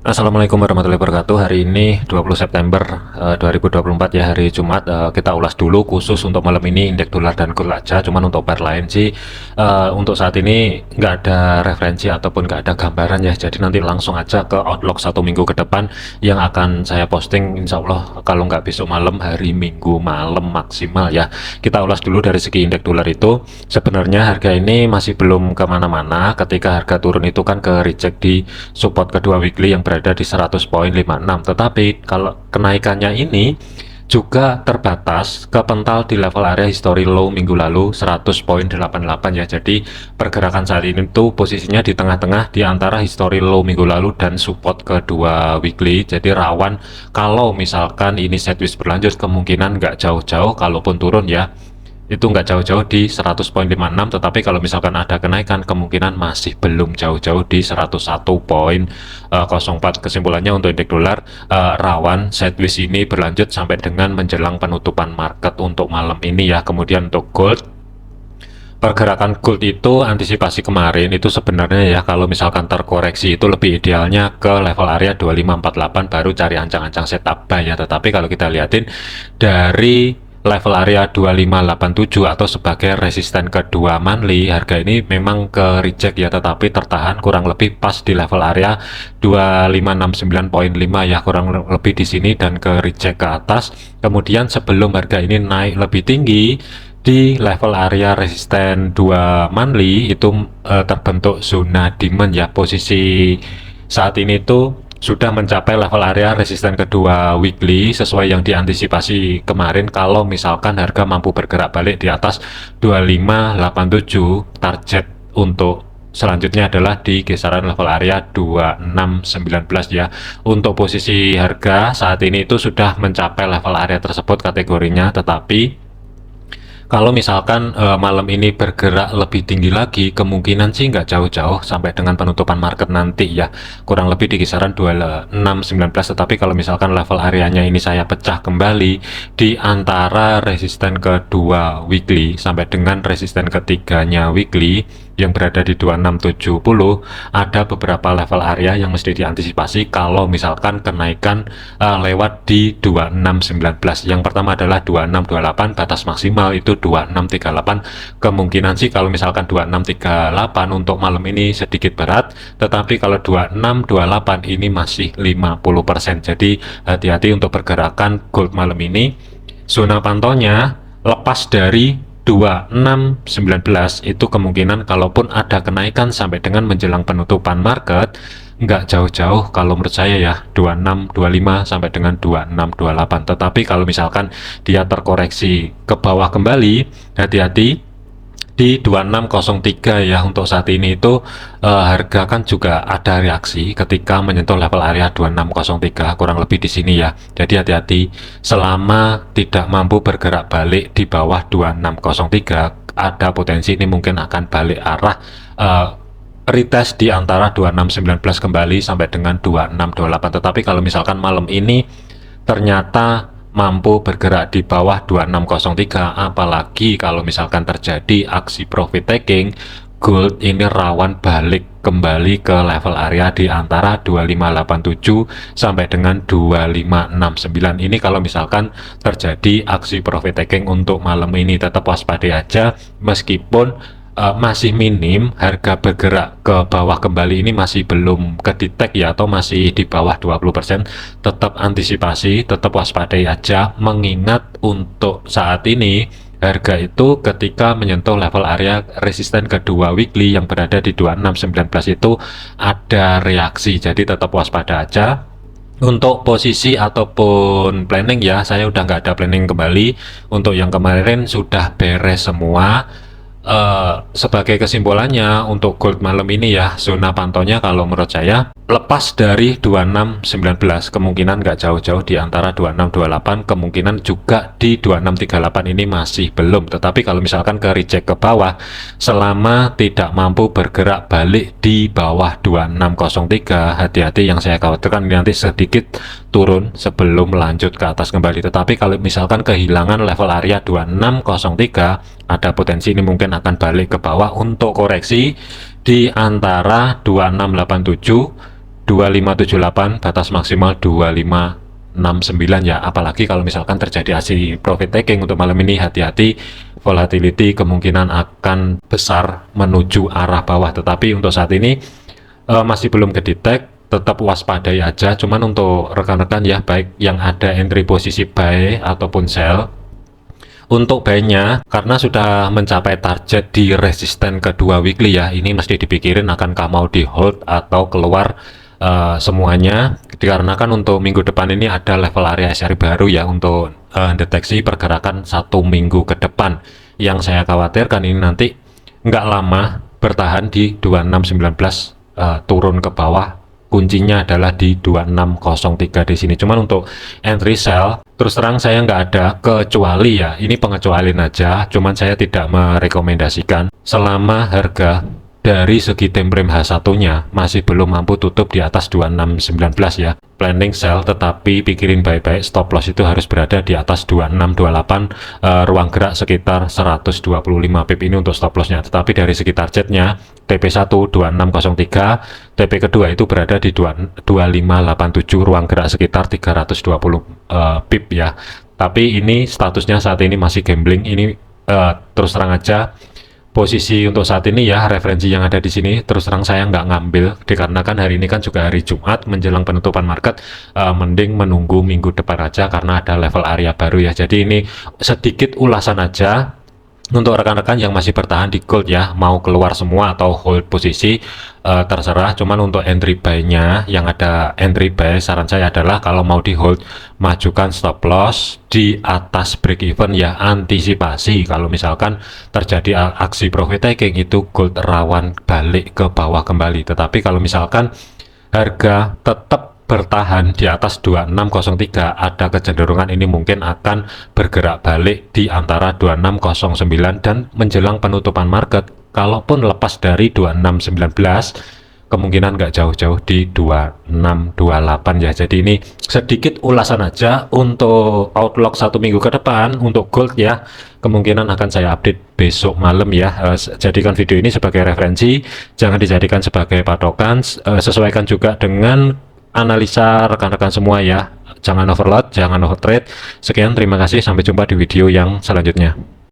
Assalamualaikum warahmatullahi wabarakatuh. Hari ini 20 September 2024 ya, hari Jumat. Kita ulas dulu khusus untuk malam ini indeks dolar dan gold aja. Cuman untuk pair lain sih untuk saat ini nggak ada referensi ataupun nggak ada gambaran ya. Jadi nanti langsung aja ke outlook 1 minggu ke depan yang akan saya posting insya Allah kalau nggak besok malam, hari Minggu malam maksimal ya. Kita ulas dulu dari segi indeks dolar itu. Sebenarnya harga ini masih belum kemana-mana. Ketika harga turun itu kan ke reject di support kedua weekly yang berada di 100.56, tetapi kalau kenaikannya ini juga terbatas kepental di level area history low minggu lalu 100.88 ya. Jadi pergerakan saat ini tuh posisinya di tengah-tengah di antara history low minggu lalu dan support kedua weekly. Jadi rawan kalau misalkan ini sideways berlanjut, kemungkinan nggak jauh-jauh kalaupun turun ya itu nggak jauh-jauh di 100.56, tetapi kalau misalkan ada kenaikan kemungkinan masih belum jauh-jauh di 101.04. Kesimpulannya untuk indeks dolar rawan sideways ini berlanjut sampai dengan menjelang penutupan market untuk malam ini ya. Kemudian untuk gold, pergerakan gold itu antisipasi kemarin itu sebenarnya ya, kalau misalkan terkoreksi itu lebih idealnya ke level area 2548 baru cari ancang-ancang setup buy ya. Tetapi kalau kita lihatin dari level area 2587 atau sebagai resisten kedua monthly, harga ini memang ke reject ya, tetapi tertahan kurang lebih pas di level area 2569.5 ya, kurang lebih di sini, dan ke reject ke atas. Kemudian sebelum harga ini naik lebih tinggi di level area resisten 2 monthly itu terbentuk zona demand ya. Posisi saat ini tuh sudah mencapai level area resisten kedua weekly sesuai yang diantisipasi kemarin. Kalau misalkan harga mampu bergerak balik di atas 2587, target untuk selanjutnya adalah di kisaran level area 2619 ya. Untuk posisi harga saat ini itu sudah mencapai level area tersebut kategorinya, tetapi kalau misalkan malam ini bergerak lebih tinggi lagi, kemungkinan sih nggak jauh-jauh sampai dengan penutupan market nanti ya, kurang lebih di kisaran 2619. Tetapi kalau misalkan level areanya ini saya pecah kembali di antara resisten kedua weekly sampai dengan resisten ketiganya weekly yang berada di 2670, ada beberapa level area yang mesti diantisipasi kalau misalkan kenaikan lewat di 2619. Yang pertama adalah 2628, batas maksimal itu 2638. Kemungkinan sih kalau misalkan 2638 untuk malam ini sedikit berat, tetapi kalau 2628 ini masih 50%. Jadi hati-hati untuk pergerakan gold malam ini. Zona pantaunya lepas dari 2619 itu kemungkinan kalaupun ada kenaikan sampai dengan menjelang penutupan market nggak jauh-jauh kalau menurut saya ya, 2625 sampai dengan 2628. Tetapi kalau misalkan dia terkoreksi ke bawah kembali, hati-hati di 2603 ya. Untuk saat ini itu harga kan juga ada reaksi ketika menyentuh level area 2603 kurang lebih di sini ya. Jadi hati-hati, selama tidak mampu bergerak balik di bawah 2603 ada potensi ini mungkin akan balik arah, retest di antara 2619 kembali sampai dengan 2628. Tetapi kalau misalkan malam ini ternyata mampu bergerak di bawah 2603, apalagi kalau misalkan terjadi aksi profit taking, gold ini rawan balik kembali ke level area di antara 2587 sampai dengan 2569. Ini kalau misalkan terjadi aksi profit taking untuk malam ini, tetap waspadai aja. Meskipun masih minim, harga bergerak ke bawah kembali ini masih belum kedetek ya, atau masih di bawah 20%. Tetap antisipasi, tetap waspadai aja, mengingat untuk saat ini harga itu ketika menyentuh level area resisten kedua weekly yang berada di 2619 itu ada reaksi. Jadi tetap waspada aja. Untuk posisi ataupun planning ya, saya udah nggak ada planning kembali. Untuk yang kemarin sudah beres semua. Sebagai kesimpulannya untuk gold malam ini ya, zona pantaunya kalau menurut saya lepas dari 2619 kemungkinan nggak jauh-jauh di antara 2628, kemungkinan juga di 2638 ini masih belum. Tetapi kalau misalkan ke reject ke bawah selama tidak mampu bergerak balik di bawah 2603, hati-hati, yang saya khawatirkan nanti sedikit turun sebelum lanjut ke atas kembali. Tetapi kalau misalkan kehilangan level area 2603, ada potensi ini mungkin akan balik ke bawah untuk koreksi di antara 2687 2578, batas maksimal 2569 ya. Apalagi kalau misalkan terjadi aksi profit taking untuk malam ini, hati-hati, volatility kemungkinan akan besar menuju arah bawah. Tetapi untuk saat ini masih belum kedetek, tetap waspadai aja. Cuman untuk rekan-rekan ya, baik yang ada entry posisi buy ataupun sell, untuk buy-nya karena sudah mencapai target di resisten kedua weekly ya, ini mesti dipikirin akankah mau di hold atau keluar semuanya, dikarenakan untuk minggu depan ini ada level area SR baru ya untuk deteksi pergerakan 1 minggu ke depan. Yang saya khawatirkan ini nanti nggak lama bertahan di 2619, turun ke bawah. Kuncinya adalah di 2603 di sini. Cuman untuk entry sell, terus terang saya nggak ada, kecuali ya, ini pengecualian aja, cuman saya tidak merekomendasikan selama harga dari segi time frame H1-nya masih belum mampu tutup di atas 2619 ya. Planning sell, tetapi pikirin baik-baik, stop loss itu harus berada di atas 2628, ruang gerak sekitar 125 pip ini untuk stop lossnya. Tetapi dari segi targetnya, TP1 2603, TP kedua itu berada di 2587, ruang gerak sekitar 320 pip ya. Tapi ini statusnya saat ini masih gambling. Ini terus terang aja, posisi untuk saat ini ya, referensi yang ada di sini terus terang saya nggak ngambil, dikarenakan hari ini kan juga hari Jumat menjelang penutupan market. Mending menunggu minggu depan aja karena ada level area baru ya. Jadi ini sedikit ulasan aja untuk rekan-rekan yang masih bertahan di gold ya, mau keluar semua atau hold posisi, terserah. Cuman untuk entry buy-nya, yang ada entry buy, saran saya adalah kalau mau di hold, majukan stop loss di atas break even ya, antisipasi kalau misalkan terjadi aksi profit taking itu gold rawan balik ke bawah kembali. Tetapi kalau misalkan harga tetap bertahan di atas 2603, ada kecenderungan ini mungkin akan bergerak balik di antara 2609 dan menjelang penutupan market, kalaupun lepas dari 2619 kemungkinan nggak jauh-jauh di 2628 ya. Jadi ini sedikit ulasan aja untuk outlook 1 minggu ke depan untuk gold ya. Kemungkinan akan saya update besok malam ya. Jadikan video ini sebagai referensi, jangan dijadikan sebagai patokan. Sesuaikan juga dengan analisa rekan-rekan semua ya. Jangan overload, jangan overtrade. Sekian, terima kasih, sampai jumpa di video yang selanjutnya.